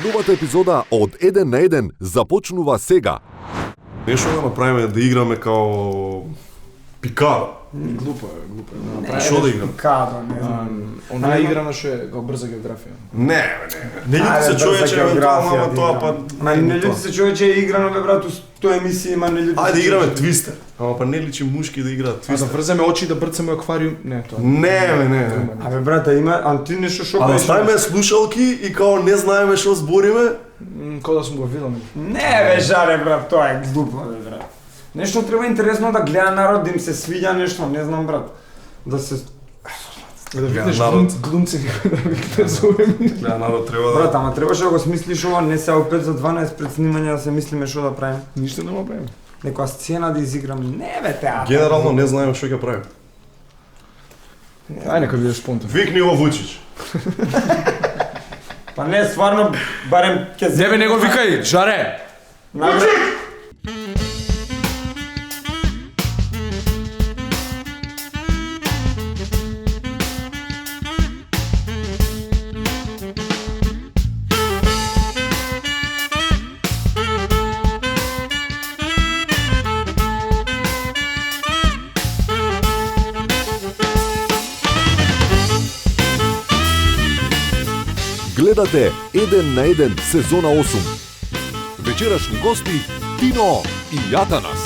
Новата епизода од Еден на еден започнува сега. Нешто да направиме да играме као Пикадо. Глупо е. Што да играме? Пикадо, не знам. Она игра што е као брза географија. Не. Не љути се човече, евентуално, ама тоа па... Ма не љути се човече е играно, бе брат, тоа емисија има не љути се. Ајде играме твистер. Ама па не личи мушки да играат А да твистер. врземе очи да брцаме аквариум, не тоа. Не. Абе брата, има, а ти нешто шо А да беше? ставиме слушалки и као не знаеме што збориме, Кога да сум го видел. Не бе, жаре брат, тоа е глупо бе брат. Нешто треба интересно да гледа народ, да им се свиѓа нешто, не знам брат. Да се Да видиш народ. глумци да ви зовем. гледа народ треба брат, да... ама требаше да го смислиш ова, не се опет за 12 пред снимање да се мислиме што да правиме. Ништо нема правиме. Некоја сцена да изиграм. Не бе, театар. Генерално не знаеме што ќе правиме. Ај нека бидеш спонтан. Викни го Вучич. Па не, стварно, барем ќе Не бе, не го викај, жаре. Гледате Еден на еден сезона 8. Вечерашни гости Тино и Јатанас.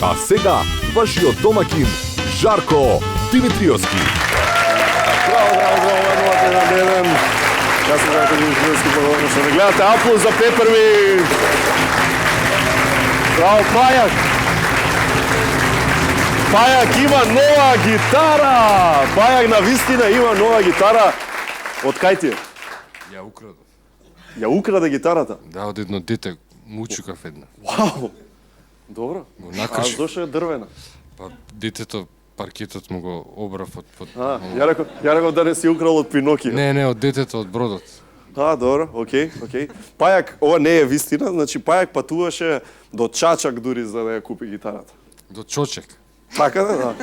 А сега вашиот домакин Жарко Димитриевски. Браво, новата ден. Јас сум Жарко Димитриевски, благодарам што ме гледате. Аплауз за Пеперви. Браво, Пајак. Пајак има нова гитара! Пајак на вистина има нова гитара. Од кај ти е? Ја украдов. Ја украде гитарата. Да, од едно дете мучукав една. Вау! Добро. Го А накршив. зошто е дрвена? Па детето паркетот му го обрав од Ја реков да не си украл од Пиноки. Не, од детето од бродот. Добро, окей. Пајак, ова не е вистина, значи Пајак патуваше до Чачак дури за да ја купи гитарата. До Чочек. Така да.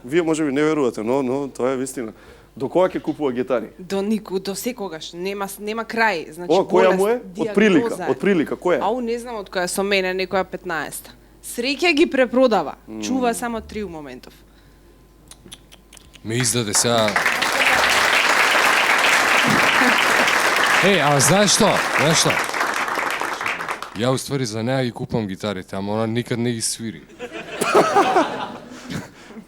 Вие можеби не верувате, но тоа е вистина. До кога ќе купува гитари? До секогаш, нема крај, значи О, која му е? болест, Од прилика, која? Ау, не знам од која со мене, некоја 15-та. Среќа ги препродава, чува само 3 моментов. Ме издаде сега. Ама знаеш што? Ја уствари за неа ги купам гитарите, ама она никад не ги свири.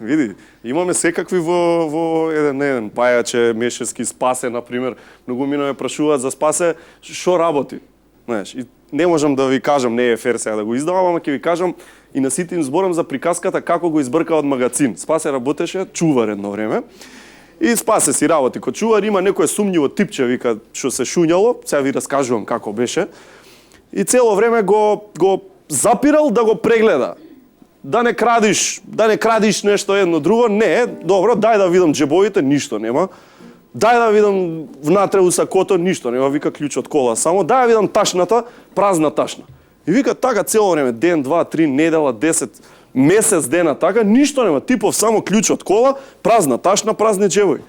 Види, имаме секакви во еден на еден. Пајаче, Мешевски, Спасе, например. Многу мино ме прашуваат за Спасе, што работи? Знаеш, и не можам да ви кажам, не е фер сега да го издавам, ама ќе ви кажам и на сите им зборам за приказката како го избрка од магацин. Спасе работеше чувар едно време. И Спасе си работи ко чувар, има некое сумњиво типче, вика, што се шуњало, сега ви раскажувам како беше. И цело време го запирал да го прегледа. Да не крадиш нешто едно друго, не, добро, дај да видам џебовите, ништо нема. Дај да видам внатре у сакото, ништо нема, вика клjuč од кола, само дај да видам ташната, празна ташна. И вика така цело време, ден, два, 3, недела, 10, месец дена така, ништо нема, типов само клjuč од кола, празна ташна, празни џебови.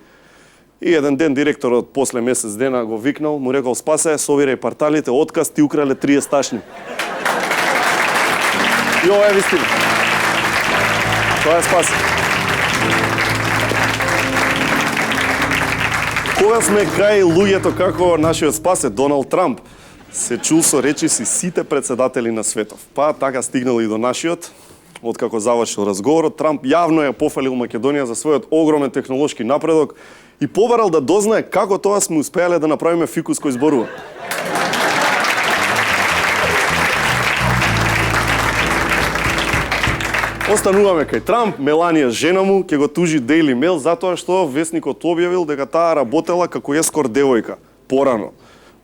И еден ден директорот после месец дена го викнал, му рекол Спасе, собирај парталите, отказ, ти украле 30 ташни. И ова е вистина. Тоа е Спасе. Кога сме кај луѓето како нашиот Спасе, Доналд Трамп, се чул со речиси сите председатели на светов. Па така стигнал и до нашиот. Откако завршил разговорот, Трамп јавно ја пофалил Македонија за својот огромен технолошки напредок и побарал да дознае како тоа сме успеале да направиме фикус кој зборува. Остануваме кај Трамп, Меланија жена му ќе го тужи Daily Mail затоа што весникот објавил дека таа работела како ескорт девојка порано.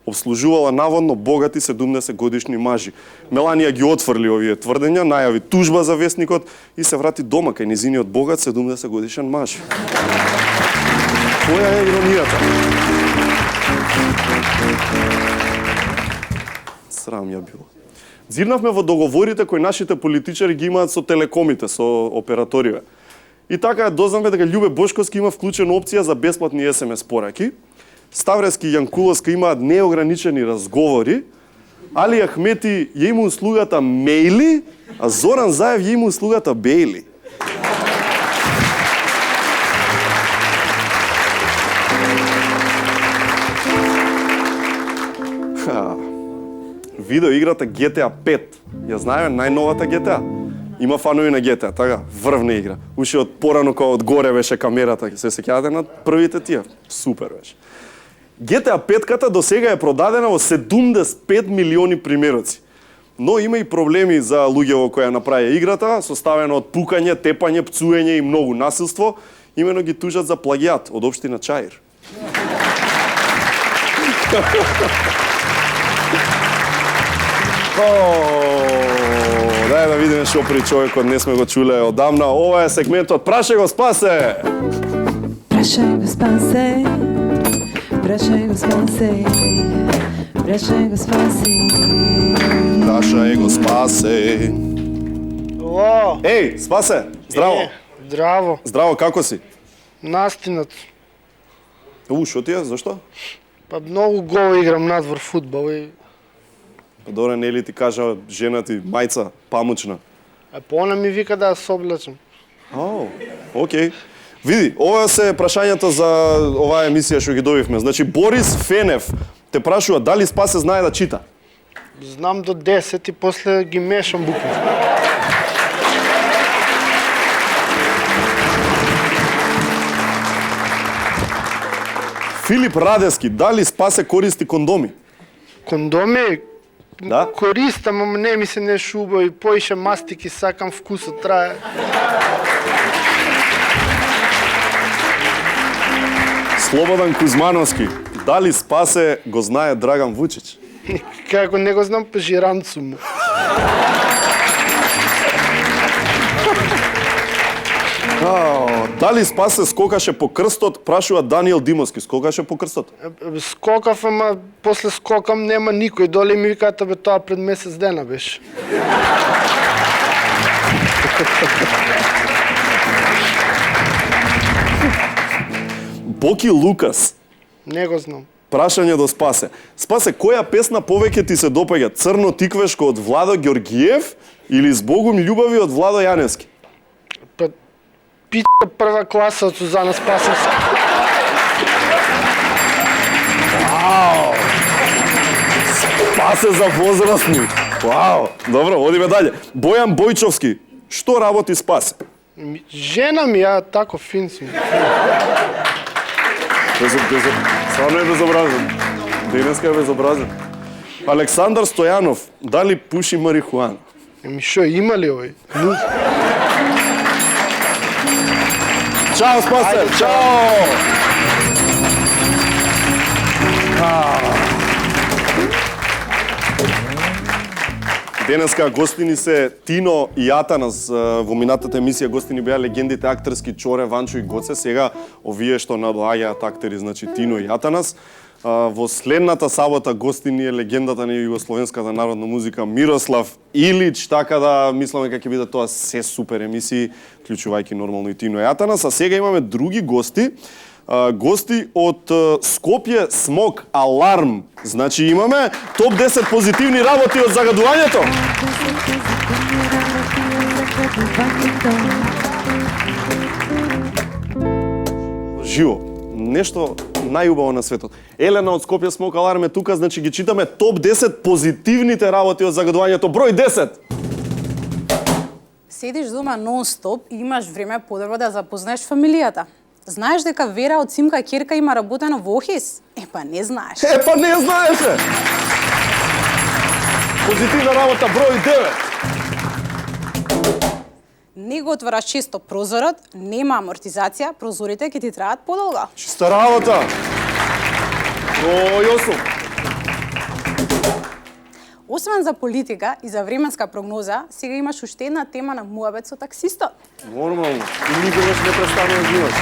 Обслужувала наводно богати 70 годишни мажи. Меланија ги отфрли овие тврдења, најави тужба за весникот и се врати дома кај низиниот богат 70 годишен маж. Која е иронијата? Срам ја било. Зирнавме во договорите кои нашите политичари ги имаат со телекомите, со операториве. И така дознавме дека Љубе Бошковски има вклучена опција за бесплатни SMS пораки. Ставрески и Јанкуловска имаат неограничени разговори. Али Ахмети ја има услугата мејли, а Зоран Заев ја има услугата бејли. Видео играта GTA 5. Ја знаеме најновата GTA. Има фанови на GTA, така, врвна игра. Уши од порано кога од горе беше камерата, се сеќавате на првите тие. Супер беше. GTA 5-ката до сега е продадена во 75 милиони примероци. Но има и проблеми за луѓе во кои ја направија играта, составена од пукање, тепање, пцуење и многу насилство. Имено ги тужат за плагиат од општина Чаир. Дај да видиме што при човекот, не сме го чуле одамна. Ова е сегментот Прашај го спасе! Прашај го спасе, прашај го спасе, прашај го спасе. Прашај го спасе. О, Еј, спасе! Здраво! здраво, Здраво, како си? настинат. Шо ти е? Зашто? Па многу гол играм надвор фудбал и Па добре, нели ти кажа жена ти мајца, памучна. она ми вика да ја соблачам. Окей. Види, ова се прашањата за оваа емисија што ги добивме. Значи, Борис Фенев те прашува дали Спасе знае да чита. Знам до 10 и после ги мешам букви. Филип Радески, дали Спасе користи кондоми? Кондоми Да? користам, ама не ми се не шуба и поише мастики сакам, вкусот трае. Слободан Кузмановски, дали Спасе го знае Драган Вучич? Како не го знам по жиранцу му. Дали Спасе скокаше по крстот, прашува Даниел Димовски, скокаше по крстот? Скокав, ама после скокам нема никој. Доле ми викаат, бе, тоа пред месец дена беше. Боки Лукас, Не го знам. прашање до Спасе. Спасе, која песна повеќе ти се допаѓа? Црно тиквешко од Владо Ѓоргиев или Збогум љубави од Владо Јаневски? Па, пита прва класа од Сузана Спасовска. Спасе за возрастни. Вау, добро, одиме дале. Бојан Бојчовски, што работи Спасе? Жена ми, ја тако фин сум. Стварно е безобразен. Денеска е безобразен. Александар Стојанов, дали пуши марихуана? Шо, има ли овој? Чао, Спасе! Чао! Денеска гостини се Тино и Атанас. Во минатата емисија гостини беа легендите актерски Чоре, Ванчо и Гоце. Сега овие што надоаѓаат актери, значи Тино и Атанас. Во следната сабота гостини е легендата на југословенската народна музика Мирослав Илич, така да мисламе дека ќе биде тоа се супер емисии, вклучувајќи нормално и Тино и Атанас. А сега имаме други гости. Гости од Скопје Смог Аларм. Значи имаме топ 10 позитивни работи од загадувањето. Живо. Нешто најубаво на светот. Елена од Скопје Смог Аларм е тука, значи ги читаме топ 10 позитивните работи од загадувањето. Број 10. Седиш дома нон-стоп и имаш време подобро да запознаеш фамилијата. Знаеш дека Вера од Симка ќерка има работено во Охис? Епа не знаеш. Епа не знаеше. Позитивна работа број 9. Не го отвараш често прозорот, нема амортизација, прозорите ќе ти траат подолго. Чиста работа. Број 8. Освен за политика и за временска прогноза, сега имаш уште една тема на муабет со таксистот. Нормално. И никогаш не престанува да имаш.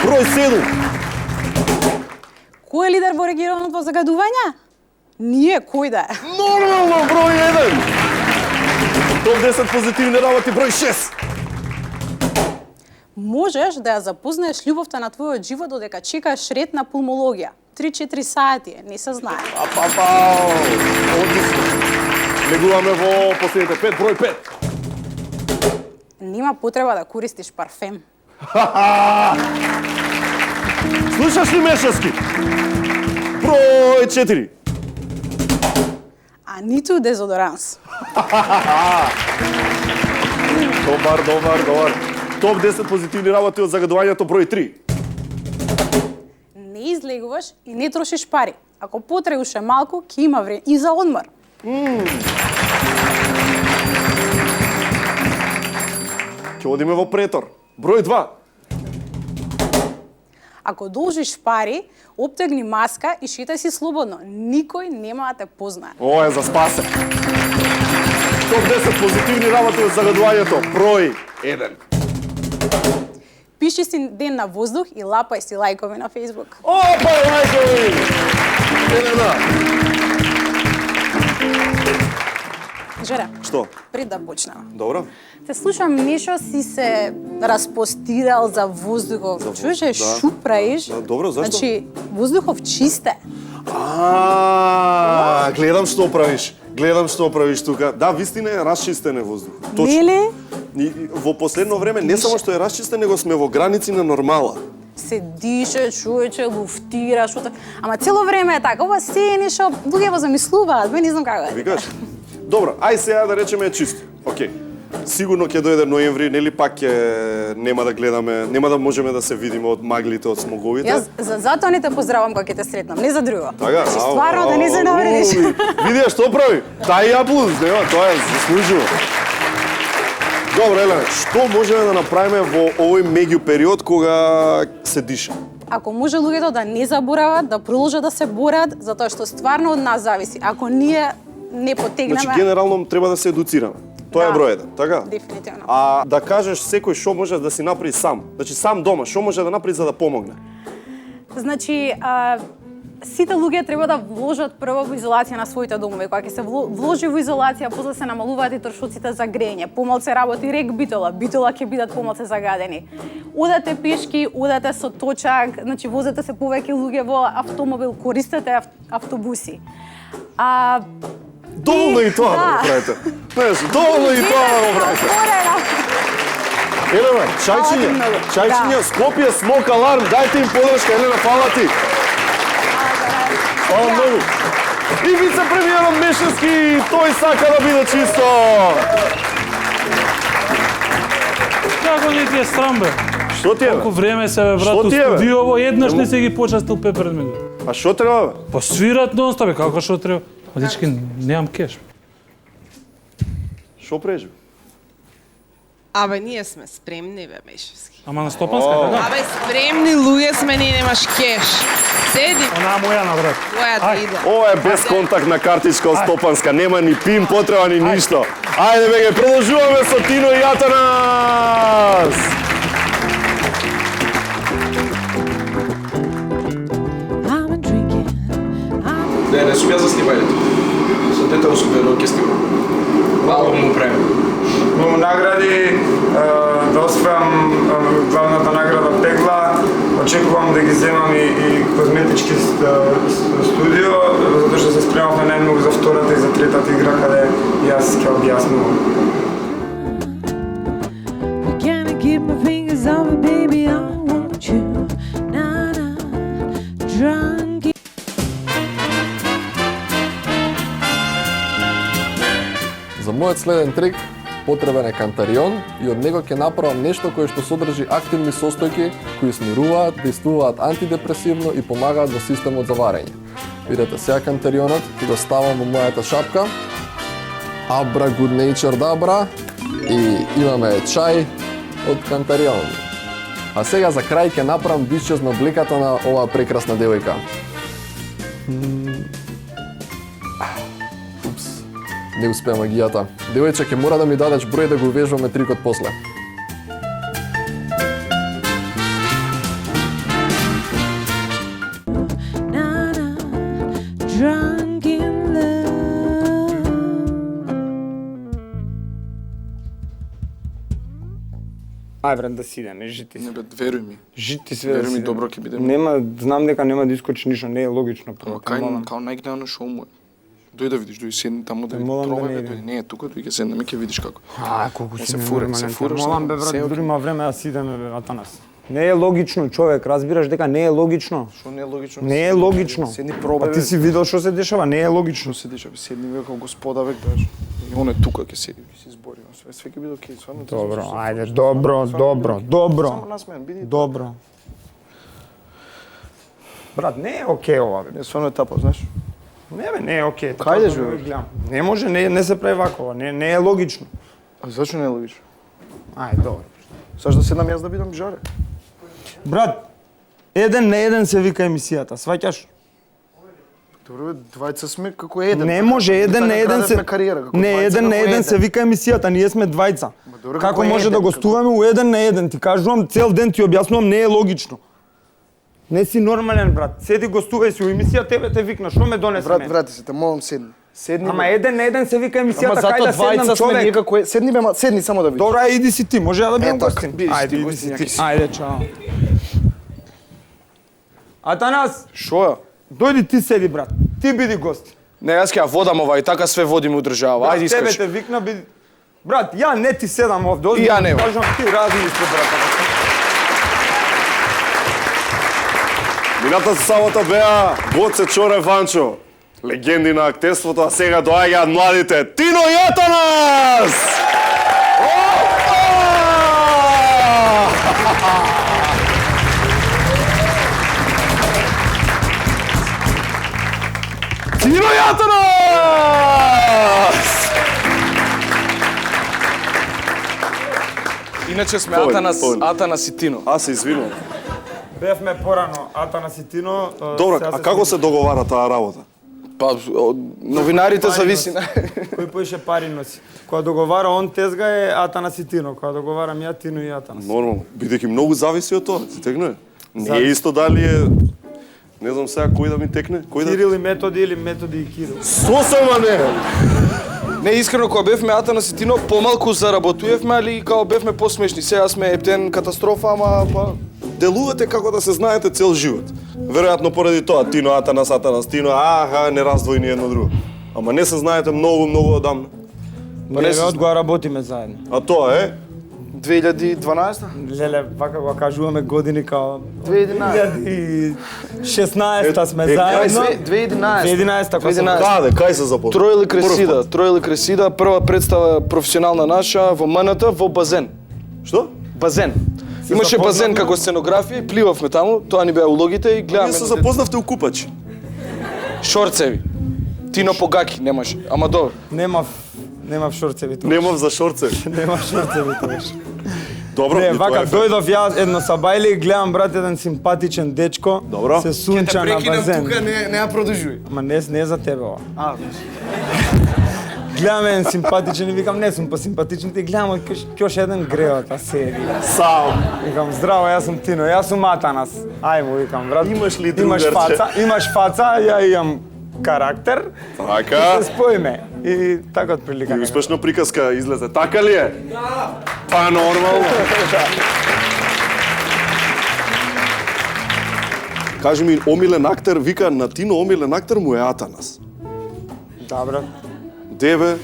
Број 7. Кој е лидер во регионот во загадувања? Ние, кој да е? Нормално, број 1. Топ 10 позитивни работи, број 6. Можеш да ја запознаеш љубовта на твојот живот додека чекаш ред на пулмологија. 3-4 сати, не се знае. Одлично. Легуваме во последните 5, број 5. Нема потреба да користиш парфем. Слушаш ли Мешевски? Број 4. А ниту дезодоранс. Добар. Топ 10 позитивни работи од загадувањето број 3. Не излегуваш и не трошиш пари. Ако потребуваш малку, ќе има време и за одмор. Ќе одиме во претор. Број 2. Ако должиш пари, обтегни маска и шетај си слободно. Никој нема да те познае. Ова е за спасе. Топ 10 позитивни работи од загадувањето број 1. Пиши си ден на воздух и лапај си лајкови на Facebook. Опа, лајкови! Жере, Што? пред да почнеме. Добро. Те слушам нешто си се распостирал за воздухов. Чуеш, да. шу правиш? Да, добро, зашто? Значи, воздухов чисте. Гледам што правиш тука. Да, вистина е расчистен е воздух. Нели? И во последно време не само што е расчистен, него сме во граници на нормала. Се дише, човече, луфтира, шута. Ама цело време е така. Ова се е нешто луѓе го замислуваат, не знам како е. Викаш? Добро, ај сега да речеме е чисто. Океј. Сигурно ќе дојде ноември, нели пак ќе нема да гледаме, нема да можеме да се видиме од маглите, од смоговите. Јас затоа не те поздравам кога ќе те сретнам, не за друго. Така, Значи, стварно да не се навредиш. Види што прави? Тај ја плюс, нема, тоа е заслужува. Добро, Елена, што можеме да направиме во овој меѓу период кога се диша? Ако може луѓето да не заборават, да продолжат да се борат, затоа што стварно од нас зависи. Ако ние не потегнеме... Значи, генерално треба да се едуцираме. Тоа е Да. број 1, така? Дефинитивно. А да кажеш секој што може да си направи сам. Значи сам дома, што може да направи за да помогне? Значи, сите луѓе треба да вложат прво во изолација на своите домови. Кога ќе се вложи во изолација, после се намалуваат и трошоците за грење. Помалце работи рек битола ќе бидат помалце загадени. Одете пешки, одете со точак, значи возете се повеќе луѓе во автомобил, користете автобуси. Доволно и тоа да го правите. Знаеш, доволно и тоа да го правите. Елена, чајчиња, Скопје, смок аларм, дајте им подршка, Елена, фала ти. Фала многу. И вице-премиерот Мешевски, тој сака да биде чисто. Како не ти е срам, бе? Што ти е, Колку бе? време се, бе, брат, Што у ти е, бе? студиово, еднаш не се ги почастил Пепер Миго. А што треба, бе? Па свират нон-стоп, бе, како што треба? Ма дечки, немам кеш. Што прежи? Абе, ние сме спремни, бе, Мешевски. Ама на Стопанска, така? Абе, спремни луѓе сме, ние немаш кеш. Седи, Она моја на брат. која да иде. Ова е безконтактна картичка од Стопанска, нема ни пин потреба ни ништо. Ајде беге, продолжуваме со Тино и Атанас. I'm drinking. Не сум јас за снимањето. Со дете сум бил ќе снимам. Мало му правим. Му награди, да успеам главната награда Пегла, очекувам да ги земам и козметички студио, затоа што се спремавме најмногу за втората и за третата игра, каде јас ќе објаснувам. Can I keep my fingers on it, baby? I want you. Na na, drunk. За мојот следен трик потребен е кантарион и од него ќе направам нешто кое што содржи активни состојки кои смируваат, действуваат антидепресивно и помагаат во системот за варење. Видете, сега кантарионот ќе го ставам во мојата шапка. Абра Good Nature Dabra и имаме чај од кантарион. А сега за крај ќе направам дишчез на облеката на оваа прекрасна девојка. Не успеа магијата. Девојче, ќе мора да ми дадеш број да го увежуваме трикот после. Na na, drunk in love. Ај брат, да си идеме, жити Не си. бе, веруј ми. Жити све да Веруј си ми, идеме. добро ќе биде. Нема, знам дека нема да искочи ништо, не е логично. Ама те молам. кај најгневно шоу му е. Дојди да видиш, дојди седни таму да Те видиш. молам да Пробај не бе, идем. дојди. Не е тука, дојди ќе седнеме, ќе видиш како. Колку Не си се ме фурам, нормален. се фураш, Молам бе се брат, окей. дури има време да си идеме бе, Атанас. Не е логично, човек, разбираш дека не е логично. Што не е логично? Не е логично. Седни Па пробај. ти си видел што се дешава, не е логично. Што седиш, бе, седни бе како господа век даш. И он е тука ќе седи, ќе се избори. Све ќе биде окей, стварно. Добро, ајде, добро. Само насмеен, биди. Добро. Брат, не е окей ова, бе. Не, стварно е тапа, знаеш. Не бе, не е окей. Кајде Така бе? да гледам. Не може, не се прави вакова, не е логично. А зашто не е логично? Ајде, добро. Зашто да седнам јас да бидам жаре? Брат, еден на еден се вика емисијата, сваќаш? Добро бе, двајца сме како еден. Не може, еден на еден се... Кариера, како Не, двајца еден на како еден се вика емисијата, ние сме двајца. добро, Како како може еден, да како- гостуваме у еден на еден? Ти кажувам, цел ден ти објаснувам, не е логично. Не си нормален, брат. Седи гостувај си у емисија, тебе те викна, што ме донесе Брат, мене? врати се, те молам седни. Седни. Ама бе. еден на еден се вика Ама емисијата, зато кај да седнам двајца сме ние човек. како седни бе, седни само да видиш. Добро, ајде, иди си ти, може ја да бидам така, гостин. биди си Ајде, ти иди гостин, си ја ти. ќе си. Ајде, чао. Атанас, Шо ја? дојди ти седи, брат. Ти биди гост. Не, јас ќе ја водам ова и така све водиме у држава. Брат, Ајде тебе искаш. те викна, биди... Брат, ја не ти седам овде, И ја не, бе. кажам ти размисли, брат. Мината сабота беа Гоце, Чоре, Ванчо, легенди на актерството, а сега доаѓаат младите Тино и Атанас! Тино и Атанас! Иначе сме Повеќе, Атанас, повеќе. Атанас и Тино. Аз се извинувам. Бевме порано, Атанас и Тино. Добро, а како се договара таа работа? Па, новинарите зависи. Кој поише пари носи. Кога договара он тезга е Атанас и Тино, кога договарам ја Тино и Атанас. Нормално, бидејќи многу зависи од тоа, ти текне. Не е исто дали е, не знам сега кој да ми текне, кој да... Кирил и Методи или Методи и Кирил. Сосема не! Не, искрено, кога бевме Атанас и Тино, помалку заработувавме, али као бевме посмешни. Сега сме ептен катастрофа, ама па... Делувате како да се знаете цел живот. Веројатно поради тоа, Тино, Атанас, Атанас, Тино, не раздвојни едно друго. Ама не се знаете многу одамна. Не, бе, одгоа работиме заедно. А тоа е? 2012? Леле, вака го кажуваме години као... 2011. 2016 сме е, заедно. 2011. 2011 кога сме... Каде, кај се запозна? Тројли Кресида, Тројли Кресида, прва представа професионална наша во МНТ во базен. Што? Базен. Имаше базен како сценографија и пливавме таму, тоа ни беа улогите и гледаме. Ние се запознавте у Купачи. Шорцеви. Тино погаки немаше, ама добро. Немав шорцеви тоа. Немав за шорцеви. Немав шорцеви тоа. Добро, Не, и тоа вака, е фер. дојдов ја едно сабајле и гледам брат еден симпатичен дечко. Добро. Се сунча на базен. не ја продолжуј. Ма не е за тебе ова. Гледам еден симпатичен и викам, не сум па симпатичен, ти гледам, ќе еден греота седи. Сам. Викам, здраво, јас сум Тино, јас сум Атанас. Ајмо, викам, брат. Имаш ли Имаш другарче? имаш фаца, ја имам карактер. Така. Се споиме. И така отприлика. И успешно приказка излезе. Така ли е? Да. Па нормално. Кажи ми, омилен актер, вика на Тино омилен актер му е Атанас. Да, брат. Деве,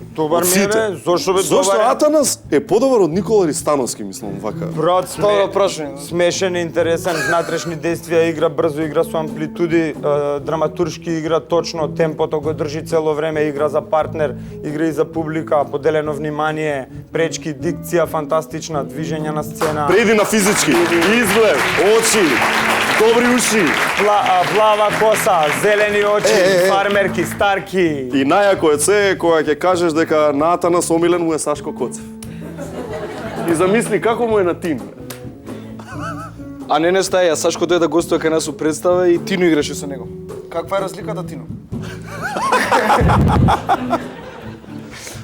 Добар ми е, бе. Зошто бе Зошто добар? Атанас е подобар од Никола Ристановски, мислам, вака. Брат, Тоа прашање. смешен, интересен, внатрешни действија, игра брзо, игра со амплитуди, драматуршки игра точно, темпото го држи цело време, игра за партнер, игра и за публика, поделено внимание, пречки, дикција фантастична, движење на сцена. Преди на физички, изглед, очи, добри уши. Плава коса, зелени очи, фармерки, старки. И најако е се кога ќе кажеш дека на Атанас омилен му е Сашко Коцев. И замисли како му е на Тино. А не стаја, Сашко дојде да гостува кај нас у представа и Тино играше со него. Каква е разликата, Тино?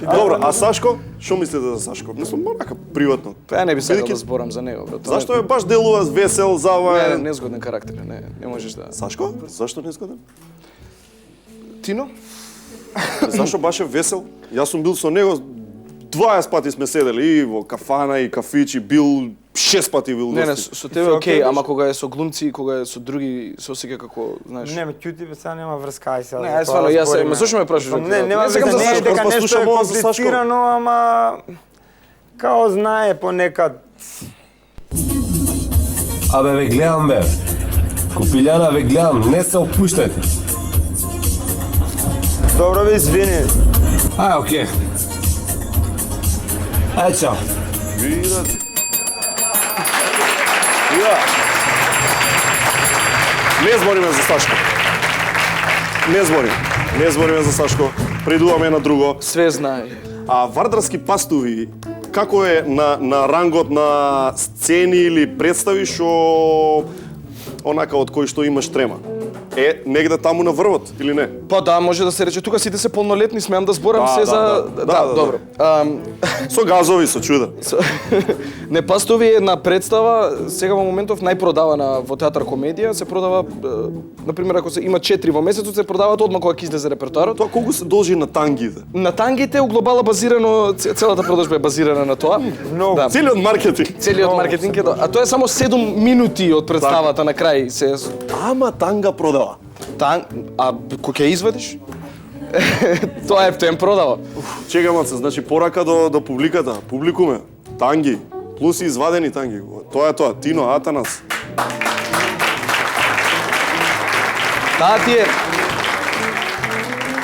Добро, а Сашко? Што мислите за Сашко? Мислам, мака приватно. Па ја не би сакал Бидејќи- да зборам за него, брат. Зашто е баш делува весел, Не, заваен? незгоден карактер, не можеш да... Сашко? Зашто не изгоден? Тино? Зашто баш е весел? Јас сум бил со него 20 пати сме седели и во кафана и кафичи, бил 6 пати бил Не, не, гости. со тебе окей, ама кога е со глумци и кога е со други, се осеќа како, знаеш. Не, ме ќути, бе, сега нема врска, ај сега. Не, за ај тоа стварно, јас збориме. ме зошто ме прашуваш? Не, нема Не сакам врска, да не е слушам, дека па нешто е слушам ова за Сашко. комплицирано, ама као знае понекад. Абе, ве гледам, бе. Купиљана, ве гледам, не се опуштајте. Добро, бе, извини. Ај, окей. Ај, чао. Видате. Ja. Не збориме за Сашко. Не збориме за Сашко. Придуваме на друго. Све знае. А вардарски пастуви, како е на рангот на сцени или представи што онака од кој што имаш трема? Е, негде таму на врвот, или не? Па да, може да се рече, тука сите се полнолетни, смеам да зборам се за... да, добро. Со газови, со чуда. Не, Пастови е една представа, сега во моментов најпродавана во театар комедија, се продава, например, ако се има 4 во месецот, се продаваат одма кога ќе излезе репертоарот. Тоа колку се должи на тангите? На тангите у глобала базирано, целата продажба е базирана на тоа. Много. Да. Целиот маркетинг. Целиот маркетинг е тоа. А тоа е само 7 минути од представата на крај. Ама танга продава. А кој ќе извадиш? Тоа ефтен продава. Чека маце, значи порака до публиката, публикуме, танги, плюс и извадени танги. Тоа е тоа, Тино, Атанас.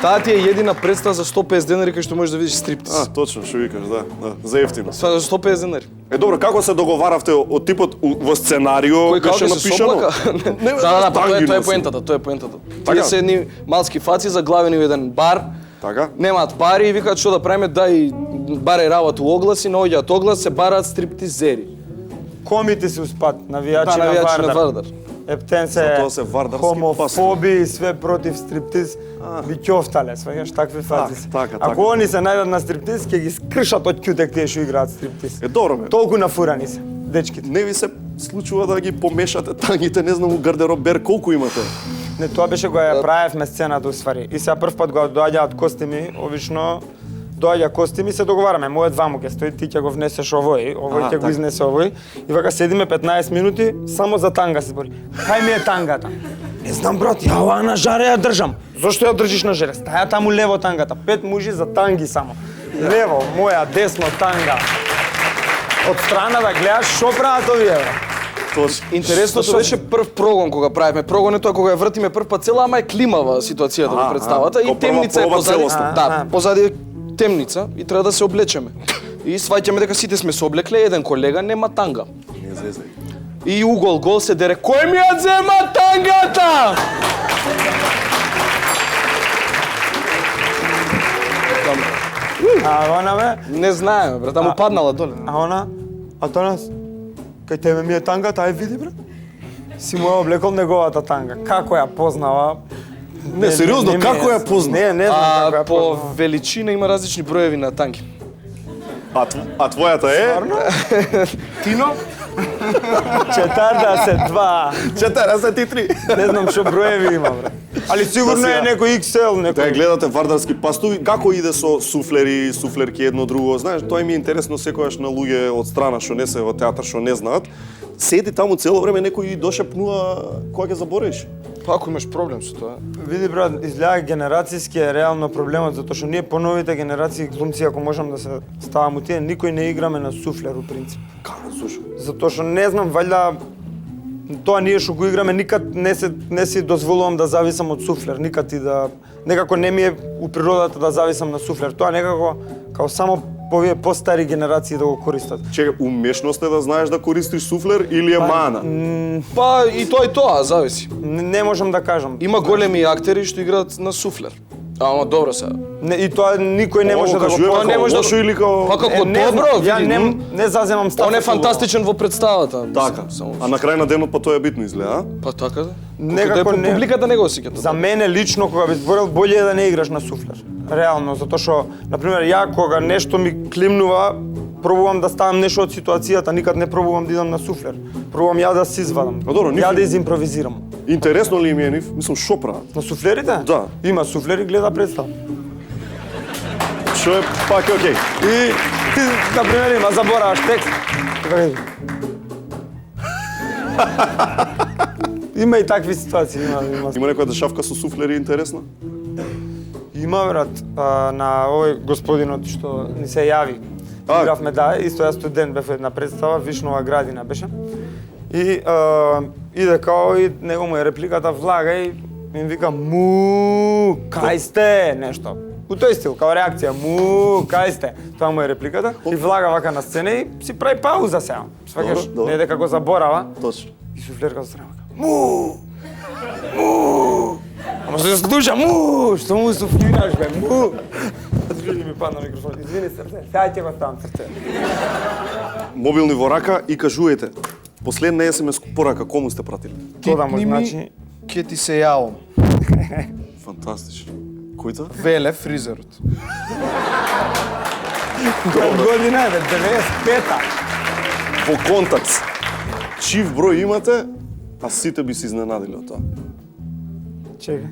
Таа ти е едина представа за 150 денари кај што можеш да видиш стриптиз. Точно, што викаш, да, за ефтино. Сваа за 150 денари. Е, добро, како се договаравте од типот во сценарио, Кој беше како се напишано? соблака? Не, Да, тоа е танги поентата, тоа е поентата. Така? Тие се едни малски фаци заглавени во еден бар. Така? Немаат пари и викаат што да правиме, дај барај работа у огласи, наоѓаат оглас, се бараат стриптизери. Комите се успат, навијачи Да, на навијачи на Вардар. Вардар. Ептен се Затоа се вардарски хомофоби, све против стриптиз, би ќофтале, сваѓаш, такви фази се. така. Ако они се најдат на стриптиз, ќе ги скршат од ќутек тие што играат стриптиз. Е, добро бе. Толку нафурани се, дечките. Не ви се случува да ги помешате тангите, не знам у гардеробер колку имате. Не, тоа беше кога ја правевме сцената уствари. И сега прв пат кога доаѓаат костими, обично доаѓа костими, се договараме, мојот ваму ќе стои, ти ќе го внесеш овој ќе го изнесе овој. И вака седиме 15 минути, само за танга се збори. Кај ми е тангата? Не знам, брат, ја оваа на жаре ја држам. Зошто ја држиш на жаре? Стаја таму лево тангата, 5 мужи за танги само. Лево, моја, десно танга. Од страна да гледаш шо прават овие, бе. Точно. Интересното беше прв прогон кога правевме. Прогон е тоа кога ја вртиме прв пат цела, ама е климава ситуацијата во представата како и темница е прва позади. целосна. Да, позади е темница и треба да се облечеме. И сваќаме дека сите сме се облекле, еден колега нема танга. Не зезај. И угол гол се дере, кој ми ја зема тангата? А она бе? Не знаеме, брат, таму паднала доле. А она? А тоа нас? Кај тебе ми е тангата, ај види, брат. Си му ја облекол неговата танга. Како ја познава? Не, сериозно, како ја позна? Не знам како ја По познава. величина има различни броеви на танги. А твојата е? Тино? 42. 43. Не знам што броеви има, брат. Али сигурно е некој XL, Да ја некој. гледате вардарски пастуви, како иде со суфлери, суфлерки едно друго, знаеш, тоа ми е интересно секогаш на луѓе од страна што не се во театар, што не знаат. Седи таму цело време некој и дошепнува кога ќе заборавиш. Па ако имаш проблем со тоа. Види, брат, изгледа генерацијски е реално проблемот, затоа што ние поновите генерации глумци, ако можам да се ставам у тие, никој не играме на суфлер, у принцип. Како, зошто? Затоа што не знам, валјда тоа ние што го играме никад не си дозволувам да зависам од суфлер, никад и да некако не ми е у природата да зависам на суфлер. Тоа некако као само овие постари генерации да го користат. Чека, умешност е да знаеш да користиш суфлер или е мана? Па и тоа, зависи. Не можам да кажам. Има големи актери што играат на суфлер. Ама добро сега. Не, и тоа никој не може да го кажуваме не како може да- лошо или како... Па како не добро, знам, ја види. не заземам став. Он е фантастичен во представата. Така, Само- а на крај на денот па тоа е битно изгледа, а? Па така да. Некако не. Публиката не го осеќа За тоа. мене лично кога би зборел боле е да не играш на суфлер. Реално, затоа што на пример ја кога нешто ми климнува, пробувам да ставам нешто од ситуацијата, никад не пробувам да идам на суфлер. Пробувам ја да се извадам. А добро, ја ниф- да изимпровизирам. Интересно ли им е нив? Мислам, шо прават? На суфлерите? Да. Има суфлери, гледа представа. Шо е пак е окей. И ти, например, има забораваш текст. Има и такви ситуации. Има некоја дешавка со суфлери интересна? Има, брат, на овој господинот што ни се јави. Игравме, да, исто јас студент бев една представа, Вишнова градина беше. И иде као и него му е репликата влага и ми вика му, кај сте, нешто. У тој стил, као реакција, му, кај сте. Тоа му е репликата. И влага вака на сцена и си прави пауза сега. Сваќаш, не иде како заборава. Точно. И суфлерка со страна вака, му! Ама што се слуша, му! Што му суфлираш, бе, му! Извини ми падна микрофон, извини срце, сега ќе го ставам срце. Мобилни во рака и кажуете. Последна СМС порака, кому сте пратили? Тоа му значи... Ке ти се јавам. Фантастично. Кој тоа? Веле, фризерот. Која година е, бе, 95-та. Во контакт. Чив број имате, а сите би се изненадили од тоа. Чекај.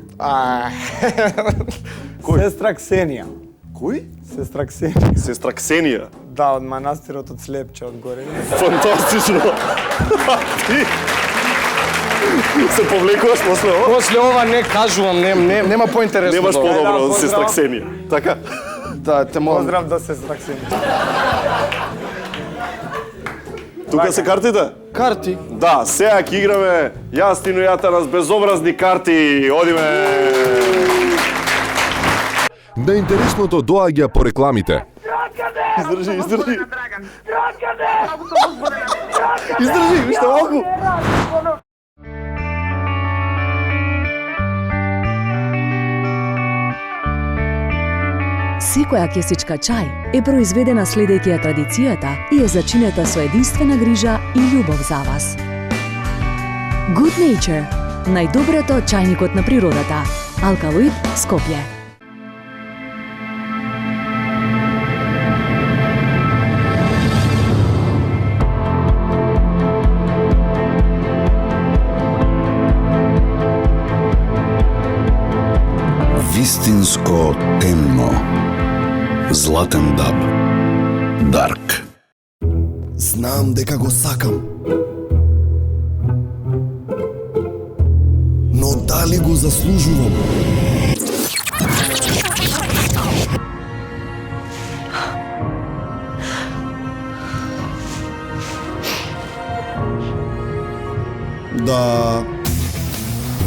Сестра Ксенија. Кој? Сестра Ксенија. Сестра Ксенија. Да, од манастирот од Слепче, од горе. Фантастично. Ти се повлекуваш после ова? После ова не кажувам, нема поинтересно. Немаш да. подобро од поздрав. сестра Ксенија. Така? Да, те молам. Поздрав до сестра Ксенија. Тука се картите? Карти. Да, сега ќе играме јас Тино Јатанас безобразни карти. Одиме! Неинтересното доаѓа по рекламите. Издржи. Издржи, виште малку. Секоја кесичка чај е произведена следејќи ја традицијата и е зачинета со единствена грижа и љубов за вас. Good Nature, најдоброто од чајникот на природата. Алкалоид, Скопје. Вистинско темно. Златен даб. Дарк. Знам дека го сакам. Но дали го заслужувам? Да.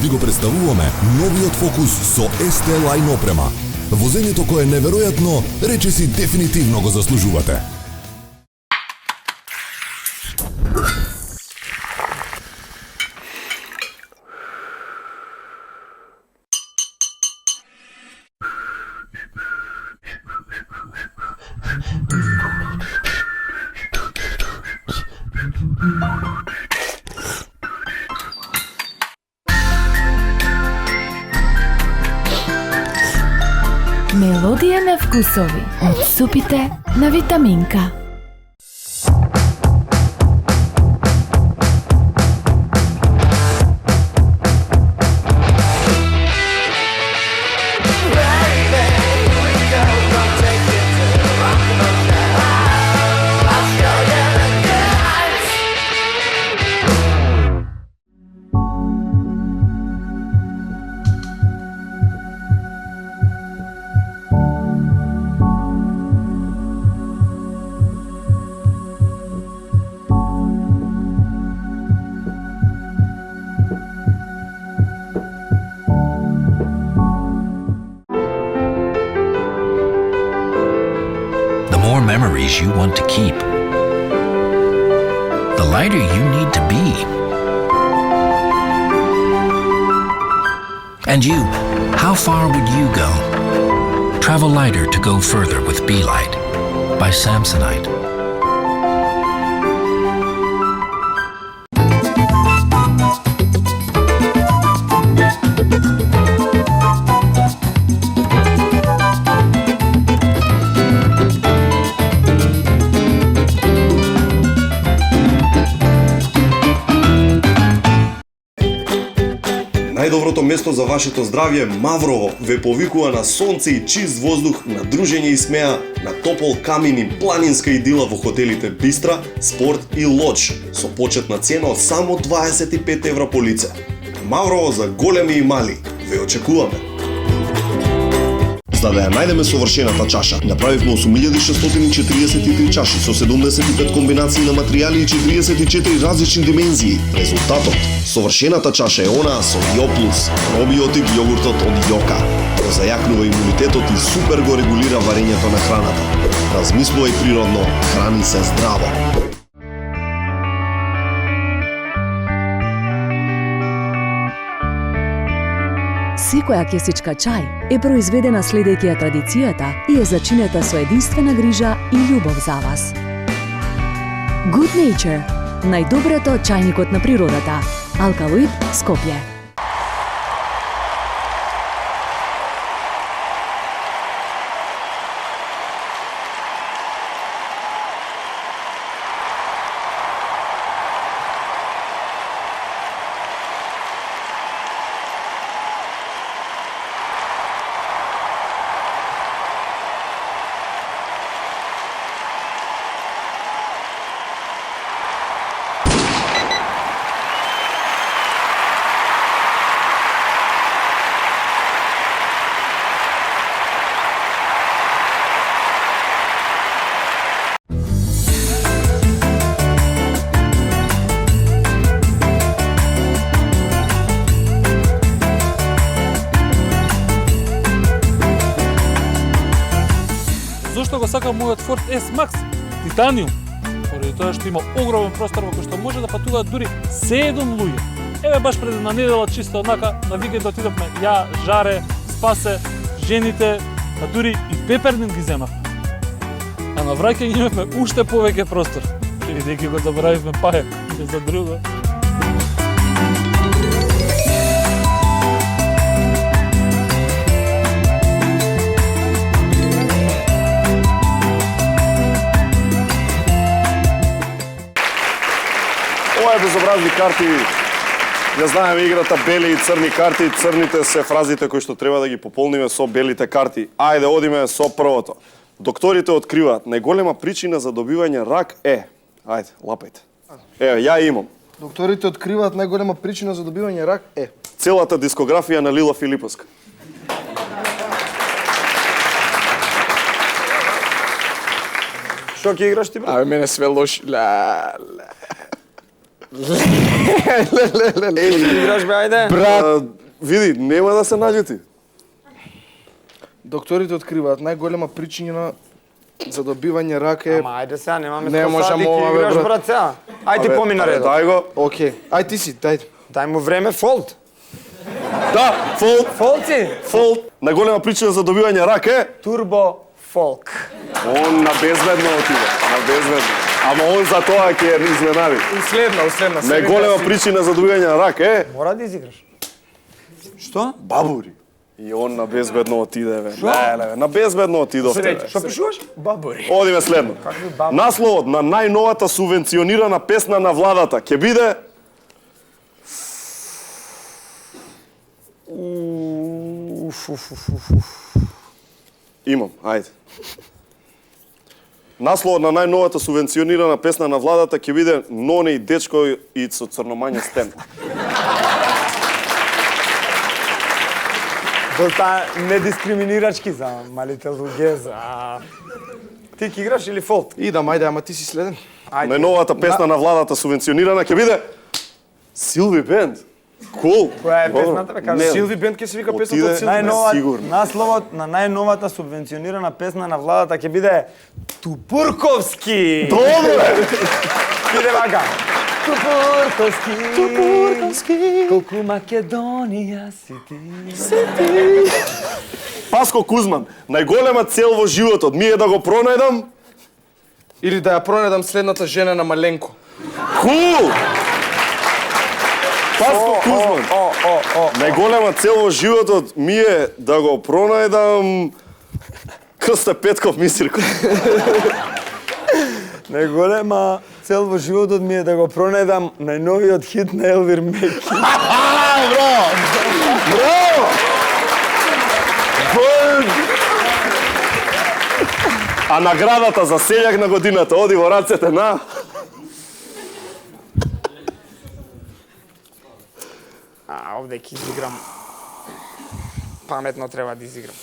Ви го представуваме новиот Фокус со ST Line опрема. Возењето кое е неверојатно, речиси дефинитивно го заслужувате. Мелодија на вкусови од супите на Витаминка. Memories you want to keep, the lighter you need to be. And you, how far would you go? Travel lighter to go further with Be-Light by Samsonite. Најдоброто место за вашето здравје, Маврово, ве повикува на сонце и чист воздух, на дружење и смеа, на топол камин и планинска идила во хотелите Бистра, Спорт и Лодж, со почетна цена од само 25 евра по лице. Маврово за големи и мали. Ве очекуваме. За да ја најдеме совршената чаша, направивме 8643 чаши со 75 комбинации на материјали и 44 различни димензии. Резултатот: совршената чаша е онаа со Јоплус, пробиотик јогуртот од Јока. Прозајакнува имунитетот и супер го регулира варењето на храната. Размислувај природно, храни се здраво. Секоја кесичка чај е произведена следејќи ја традицијата и е зачинета со единствена грижа и љубов за вас. Good Nature, најдоброто чајникот на природата. Алкалоид, Скопје. Зошто го сакам мојот Ford S-Max Titanium? Поради тоа што има огромен простор во кој што може да патуваат дури 7 луѓе. Еве баш пред една недела чисто однака на викенд отидовме ја, Жаре, Спасе, жените, а дури и Пепернин ги земавме. А на враќање имавме уште повеќе простор, бидејќи го заборавивме пајак и за друго. Ова е безобразни карти. Ја знаеме играта бели и црни карти. Црните се фразите кои што треба да ги пополниме со белите карти. Ајде, одиме со првото. Докторите откриваат најголема причина за добивање рак е. Ајде, лапајте. Еве, ја имам. Докторите откриваат најголема причина за добивање рак е. Целата дискографија на Лила Филиповска. Што ќе играш ти, брат? Абе, мене све лош. Играш, бе, ајде. Брат, види, нема да се наѓути. Докторите откриваат најголема причина за добивање рак е. Ама ајде сега, немаме Не можам ова, бе, играш, брат. брат, сега. Ајде ти помина редот. Дај го. Океј. Ај ти си, дај. Дај му време, фолд. Да, фолд. Фолд си? Фолд. Најголема причина за добивање рак е Турбо фолк. Он на безбедно отиде, на безбедно. Ама он за тоа ќе изненади. Уследна. Најголема причина за добивање рак е Мора да изиграш. Што? бабури. И он на безбедно отиде, бе. Не, на безбедно отидовте, бе. Што пишуваш? Бабури. Одиме следно. Какви бабури? Насловот на најновата субвенционирана песна на владата ќе биде Имам, ајде. Насловот на најновата субвенционирана песна на владата ќе биде Ноне и дечко и со црномање стен. Доста недискриминирачки за малите луѓе, за... Ти ќе играш или фолд? Идам, ајде, ама ти си следен. Најновата песна на владата субвенционирана ќе биде Силви Бенд. Кул. Која е песната, бе, кажи? Силви Бенд ќе се вика песната од Силви Бенд. Сигурно. Насловот на најновата субвенционирана песна на владата ќе биде Тупурковски. Добре. Биде вака. Тупурковски. Колку Македонија си ти. Паско Кузман, најголема цел во животот ми е да го пронајдам Или да ја пронајдам следната жена на Маленко. Кул! Паско Кузман. Најголема цел во животот ми е да го пронајдам Крста Петков Мисирко. Најголема цел во животот ми е да го пронајдам најновиот хит на Елвир Меки. браво! Браво! А наградата за селјак на годината оди во рацете на... Овде ќе изиграм. Паметно треба да изиграм.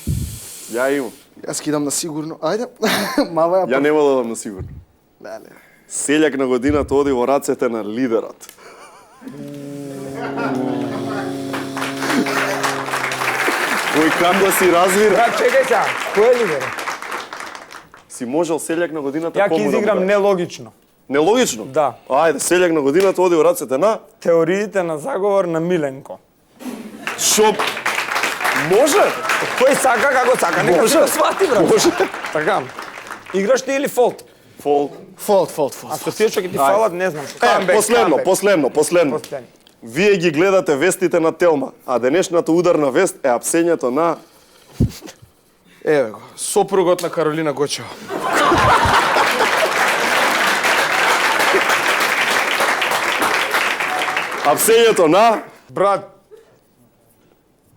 Ја имам. Јас кидам на сигурно. Ајде. Мава ја. Ја нема да дам на сигурно. Леле. Селјак на годината оди во рацете на лидерот. Кој кам да си развира? Чекај сега, кој е лидер? Си можел селјак на годината Ја ќе кому да изиграм му дадеш? нелогично. Нелогично? Да. Ајде, селјак на годината оди во рацете на... Теориите на заговор на Миленко. Шо? Може? Кој сака како сака, нека Може. се свати, брат. Може. Така. Играш ти или фолт? Фолт. А со тие што ќе ти фалат, не знам. Последно. Вие ги гледате вестите на Телма, а денешната ударна вест е апсењето на... Еве го, сопругот на Каролина Гочева. Апсењето на... Брат,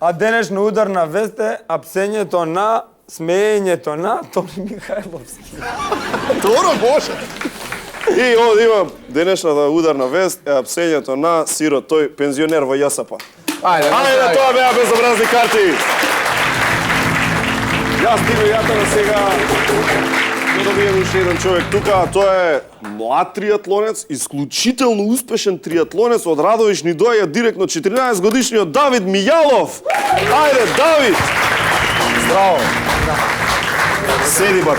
а денешна ударна вест е апсењето на смеењето на Тони Михајловски. Добро, може. И овде има денешната ударна вест е апсењето на сирот, тој пензионер во ЈСП. Ајде, тоа беа безобразни карти. Јас стигнав јата на сега да добием уште еден човек тука, а тоа е млад триатлонец, исклучително успешен триатлонец од Радовиш, ни доаѓа директно 14 годишниот Давид Мијалов. Ајде, Давид! Здраво! Седи, бат.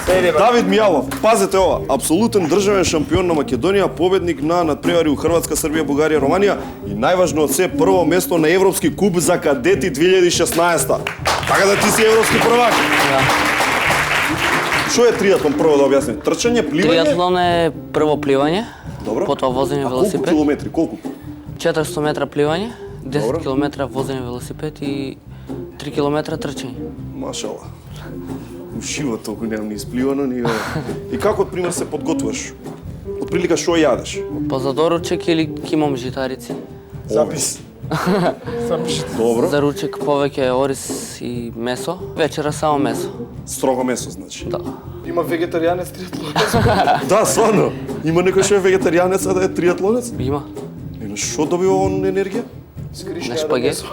Давид Мијалов, пазете ова, апсолутен државен шампион на Македонија, победник на надпревари у Хрватска, Србија, Бугарија, Романија и најважно од се прво место на Европски куп за кадети 2016. Така да ти си европски првак. Што е триатлон, прво да објасни? Трчање, пливање? Триатлон е прво пливање, потоа возење велосипед. Колку километри, колку? 400 метра пливање, 10 километра возење велосипед и 3 километра трчање. Машала. Ушива толку немам ни испливано, ни... И како, од пример, се подготвуваш? Од прилика што јадеш? Па за доручек или кимам житарици. Запис. Добро. За ручек повеќе ориз и месо, вечера само месо. Строго месо, значи? Да. Има вегетаријанец триатлонец? Да, стварно. Има некој што е вегетаријанец, а да е триатлонец? Има. И што добива он енергија? На шпагет.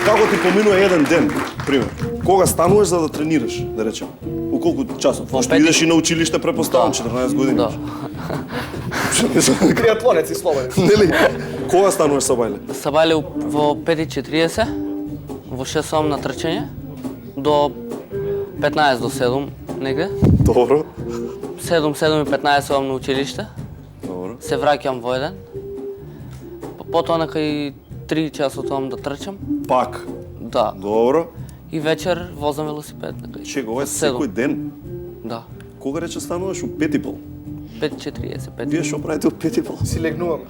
Како ти поминува еден ден, пример? Кога стануваш за да тренираш, да речем? У колку часов? Пошто идеш и на училиште, препоставам, 14 години. Да. Триатлонец и слободен. Нели? Кога стануваш сабајле? Сабајле во 5:40, во 6 сам на трчање, до 15 до 7 негде. Добро. 7:15 сам на училиште. Добро. Се враќам во еден. Потоа некај 3 часа тоа да трчам. Пак? Да. Добро. И вечер возам велосипед. Чека, ова е секој ден? Да. Кога рече стануваш у 5:30? 5:40. Вие што правите у 5:30? Си легнуваме.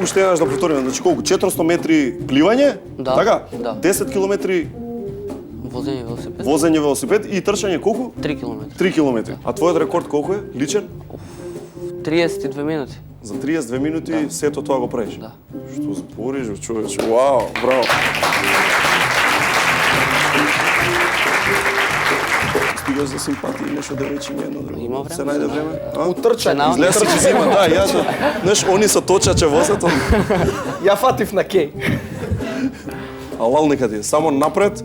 Уште еднаш да повториме, значи колку? 400 метри пливање? Да. Така? Да. 10 километри возење велосипед. возење велосипед и трчање колку? 3 километри. 3 километри. А твојот рекорд колку е? Личен? 32 минути. За 32 минути сето тоа го правиш? Да. Што збориш, човече? Вау, браво. Стигаш за симпатија и нешто да речем едно друго. Има време. Се најде време? Утрчање. Излезе ќе зима, да, јас. Знаеш, они се точаче возат, Ја фатив на кеј. алал нека ти е. Само напред,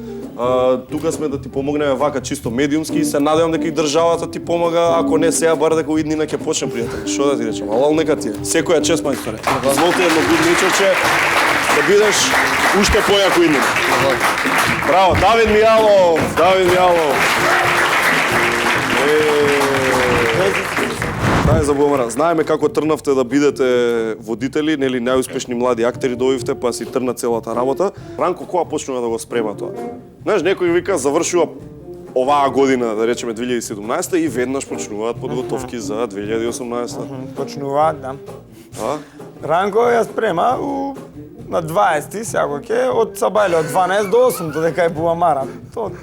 тука сме да ти помогнеме вака чисто медиумски и се надевам дека и државата ти помага, ако не сега, бар дека иднина ќе почне пријател. Што да ти речем? Алал нека ти е. Секоја чест, мајсторе. Зволте едно good nature, да бидеш уште појако иднина. Браво, Давид Мијалов! Давид Мијалов! Дај за бумера. Знаеме како трнавте да бидете водители, нели најуспешни млади актери добивте, па си трна целата работа. Ранко кога почнува да го спрема тоа? Знаеш, некој вика завршува оваа година, да речеме 2017 и веднаш почнуваат подготовки за 2018. Почнуваат, да. А? Ранко ја спрема у на 20, сега го ке, од Сабајле, од 12 до 8, додека е Буамара.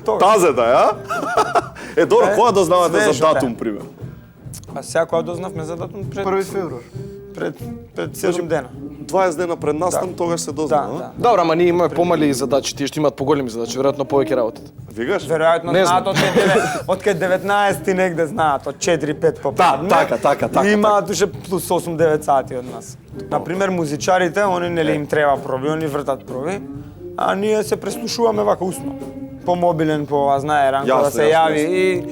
Тазета, ја? Добро, кога дознавате за датум, пример? А сега кога дознавме за датум? Пред 1 февруар. Пред 7 дена. 20 дена пред настан, тогаш се дознава. Да. Добро, ама ние имаме помали задачи, тие што имаат поголеми задачи, веројатно повеќе работат. Викаш? Веројатно Не знаат знам. од кај 19 негде знаат, од 4-5 попладне. Така. Имаат уште плюс 8-9 сати од нас. Например, музичарите, они нели им треба проби, они вртат проби, а ние се преслушуваме вака усно. По мобилен, по ова знае Ранко да се јави и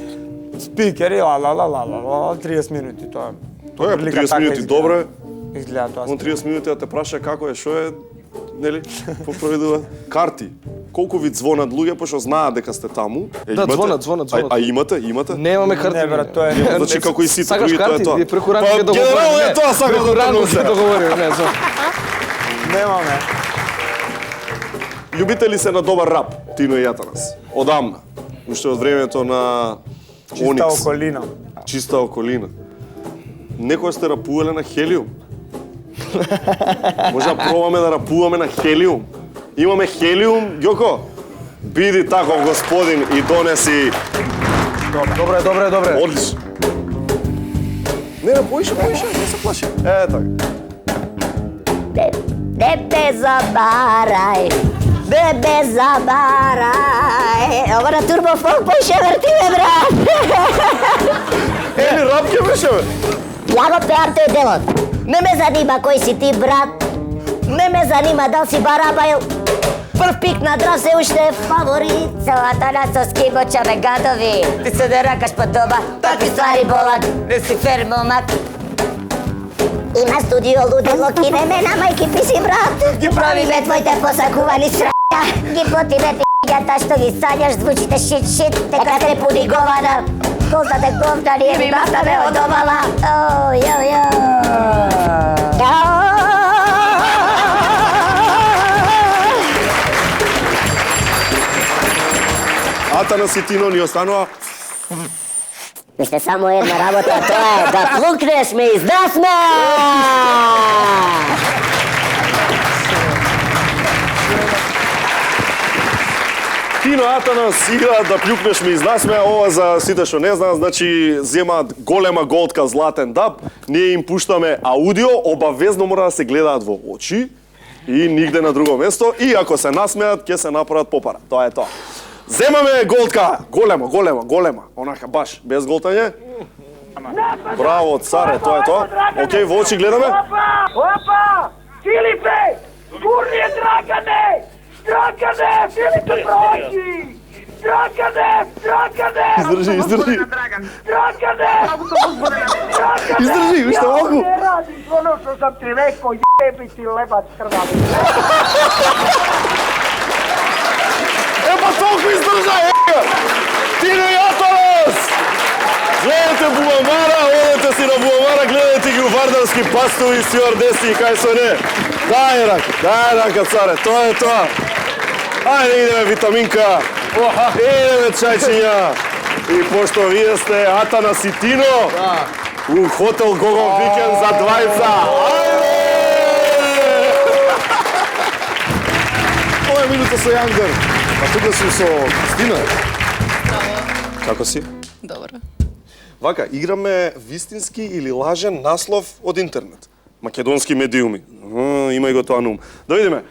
спикери, 30 минути, тоа. Тоа е 30 минути, добро. Изгледа тоа. Он 30 минути да те праша како е, што е, нели, попроведува. Карти. Колку ви звонат луѓе, пошто знаат дека сте таму. Да, звонат. А имате? Немаме карти. Не, брат, тоа е. Значи како и сите други, тоа е тоа. Сакаш карти? Преку ранко ќе Генерално е тоа, сакам да ранко ќе договориме, не, Немаме. Љубители се на добар рап, Тино и Атанас. Одамна. Уште од времето на Чиста Оникс. околина. Чиста околина. Некој сте рапувале на хелиум? Може да пробаме да рапуваме на хелиум? Имаме хелиум, Ѓоко? Биди таков господин и донеси... Добре. Одлично. Не, поише, не се плаши. Така. Бебе забарај, ова на турбофон поише вртиме, брат. Ели, рап ќе беше, бе? Ја го пеам тој делот. Не ме занима кој си ти, брат. Не ме занима дал си барабајл. Прв пик на драв се уште е фаворит. Целата нас скибочаме гадови. Ти се не ракаш по дома, такви ствари болат. Не си фер момак. Има студио лудило, кинеме на мајки писи, брат. Ги правиме твоите посакувани срања. Ги потиме пи***ата што ги сањаш, звучите шит, дека те пуди гована. Колтате говна, ние ми мастаме од обала. Атанас и Тино ни останува. Уште само една работа, тоа е да плукнеш ме издасме! Тино Атанас играат да плюкнеш ме изнасме, ова за сите што не знаат, значи земаат голема голтка златен даб, ние им пуштаме аудио, обавезно мора да се гледаат во очи и нигде на друго место и ако се насмеат ќе се направат попара. Тоа е тоа. Земаме голтка, голема, онака баш, без голтање. Браво, царе, тоа е тоа. Океј, во очи гледаме. Опа! Филипе! Гурни е Драгане! Филипе проđi! Драгане! Издржи. Драгане! Издржи, уште малку. Не радиш оно што сам ти рекao, jebi ti lebac krvavi. Ема толку издржа, Тино и Атанас! Гледате Буамара, одете си на Буамара, гледате ги у вардарски пастови, стюардеси и кај со не. Дај рака, царе, тоа е тоа. Ајде, идеме витаминка, идеме чајчиња. И пошто вие сте Атанас и Тино, у хотел Гогон Викенд за двајца. Ова е минута со Јангар. А тука сум со Кристина. Како си? Добро. Вака, играме вистински или лажен наслов од интернет. Македонски медиуми. Има и го тоа на ум. Да видиме.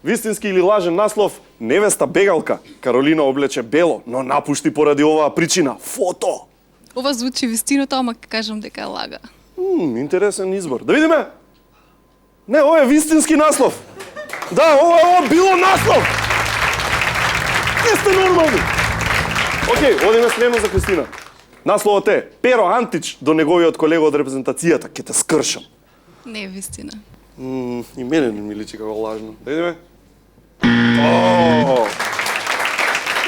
Вистински или лажен наслов, невеста бегалка. Каролина облече бело, но напушти поради оваа причина. Фото. Ова звучи вистиното, ама кажам дека е лага. Интересен избор. Да видиме. Не, ова е вистински наслов. Да, ова било наслов. Не сте нормални. Океј, одиме следно за Кристина. Насловот е Перо Антич до неговиот колега од репрезентацијата. Ке те скршам. Не е вистина. И мене не ми личи како лажно. Да видиме.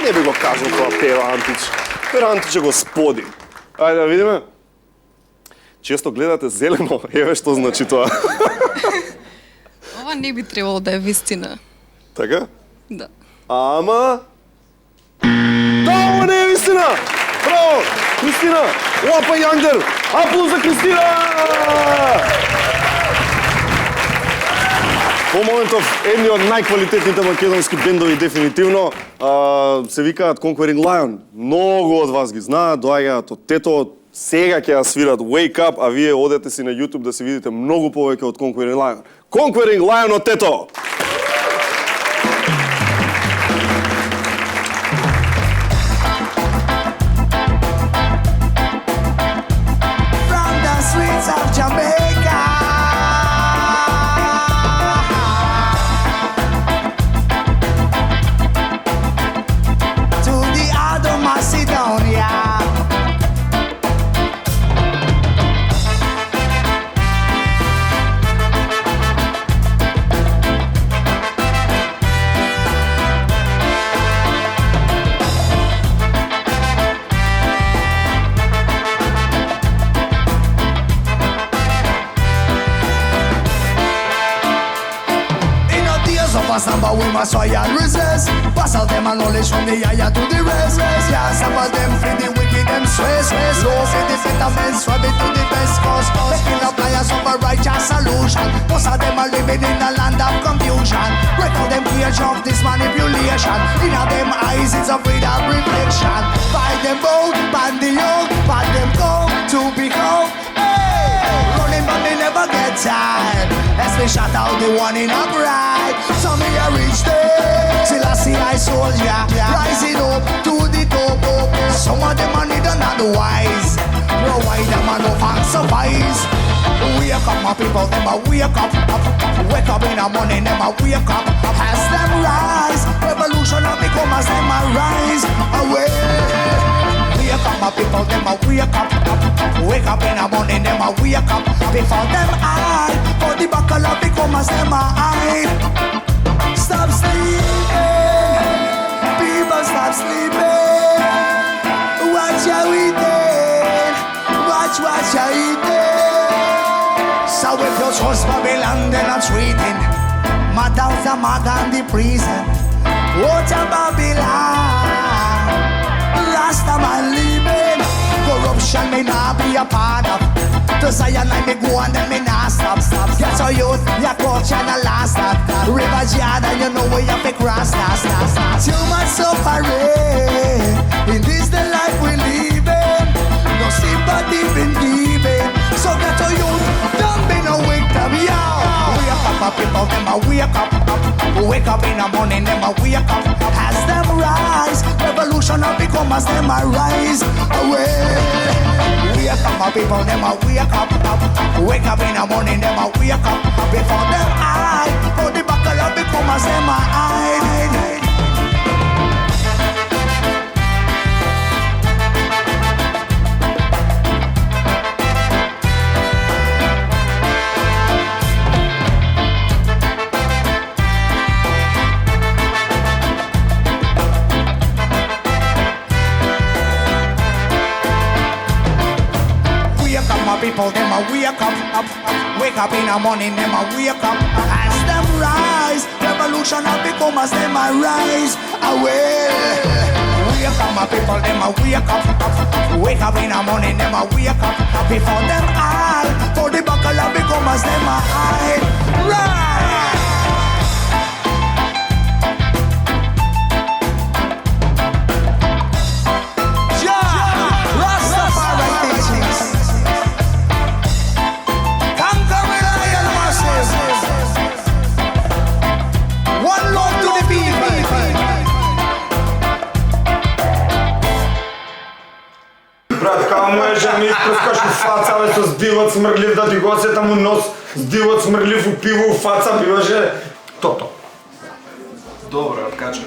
Не би го кажал тоа Перо Антич. Перо Антич е господин. Ајде да видиме. Често гледате зелено, еве што значи тоа. Ова не би требало да е вистина. Така? Да. Ама... Да, ова не е вистина! Браво! Кристина! Лапа Јангер! Аплауз за Кристина! По моментов едни од најквалитетните македонски бендови дефинитивно се викаат Conquering Lion. Многу од вас ги знаат, доаѓаат од Тето, сега ќе ја свират Wake Up, а вие одете си на YouTube да си видите многу повеќе од Conquering Lion. Conquering Lion од Тето! From the streets of Jamaica, to the other Macedonia. Samba we must try and resist. Pass out them and knowledge from the higher to the rest. Yeah, some of them free the wicked, them stress. Low for the better men, swab it to the best cause. Making up liars of a righteous solution. Most of them are living in a land of confusion. Break out them cage of this manipulation. In them eyes it's a freedom reflection. Fight them both, ban the yoke, ban them go to become. Running but they never get tired. As we shout out the one in a bride. Some me a reach there. Till I see I soldier rising up to the top. Some of them are need another wise. No why them are no fan suffice. Wake up my people, them a wake up. Wake up in the morning, them a wake up. As them rise, revolution will become as them a rise. Away. Wake up my people, them a wake up. Wake up in the morning, them a wake up. Before them hide, for the buckle of become as them a hide. Stop sleeping, people stop sleeping. Watch your eating, watch your eating. So if you trust Babylon, then I'm treating. My doubts are mad on the prison. What a Babylon, Rasta man living. Corruption may not be a part of. To Zion I me go and then me not stop. Get your youth, your culture and the last stop. River Jordan, you know where you pick cross. Too much suffering. In this the life we living. No sympathy been given. So get your youth, don't be no victim, yo. Wake up my people, them a wake up. Wake up in the morning, them a wake up. As them rise, revolution will become as them a rise. Away. Wake up my people, them a wake up. Wake up in the morning, them a wake up. Before them hide, for the buckle will become as them a hide. People, them a wake up. Wake up in the morning, them a wake up. As them rise, revolution will become as them a rise. Away. Wake up, my people, them a wake up. Wake up in the morning, them a wake up. Before them hide, for the buckle will become as them a hide. Rise. Брат, као може ми изпрскаш у фаца, бе, со здивот смрлив, да ти го сетам у нос, здивот смрлив у пиво у фаца, биваше тото. Добро, откача.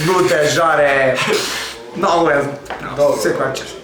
Ну те жаре, много е, секоја чеш.